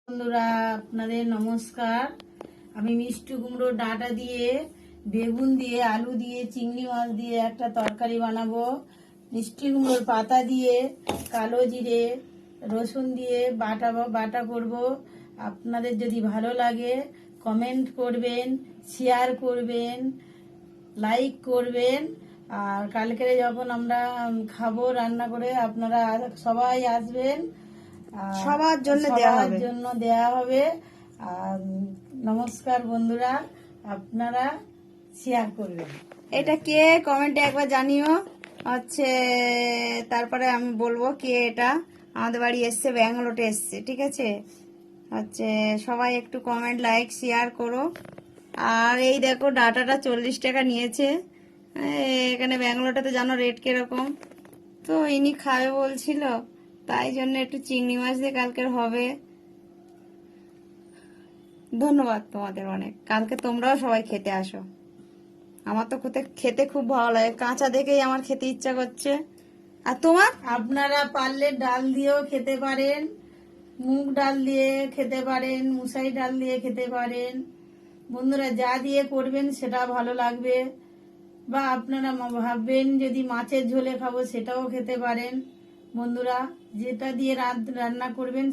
বন্ধুরা আপনাদের নমস্কার। আমি মিষ্টি কুমড়ো ডাঁটা দিয়ে বেগুন দিয়ে আলু দিয়ে চিংড়ি মাছ দিয়ে একটা তরকারি বানাবো। মিষ্টি কুমড়োর পাতা দিয়ে কালো জিরে রসুন দিয়ে বাটা করব। আপনাদের যদি ভালো লাগে কমেন্ট করবেন, শেয়ার করবেন, লাইক করবেন। আর কালকে যখন আমরা খাবো রান্না করে আপনারা সবাই আসবেন। সবার জন্য দেয়া হবে। আর নমস্কার বন্ধুরা, আপনারা শেয়ার করবেন। এটা কে কমেন্টে একবার জানিও। তারপরে আমি বলবো কে এটা। আমাদের বাড়ি এসছে, ব্যাঙ্গালোরে এসছে, ঠিক আছে। সবাই একটু কমেন্ট, লাইক, শেয়ার করো। আর এই দেখো ডাটাটা 40 টাকা নিয়েছে। এখানে ব্যাঙ্গালোরটাতে জানো রেট কিরকম। তো ইনি খাবে বলছিল, তাই জন্য একটু চিংড়ি মাছ দিয়ে কালকের হবে। ধন্যবাদ তোমাদের অনেক। কালকে তোমরাও সবাই খেতে আসো। আমার তো খেতে খুব ভালো লাগে, কাঁচা দেখেই আমার খেতে ইচ্ছা করছে। আর তোমার? আপনারা পারলে ডাল দিয়েও খেতে পারেন, মুগ ডাল দিয়ে খেতে পারেন, মুসাই ডাল দিয়ে খেতে পারেন। বন্ধুরা যা দিয়ে করবেন সেটা ভালো লাগবে। বা আপনারা ভাববেন যদি মাছের ঝোলে খাবো সেটাও খেতে পারেন। বন্ধুরা যেটা দিয়ে রান্না করবেন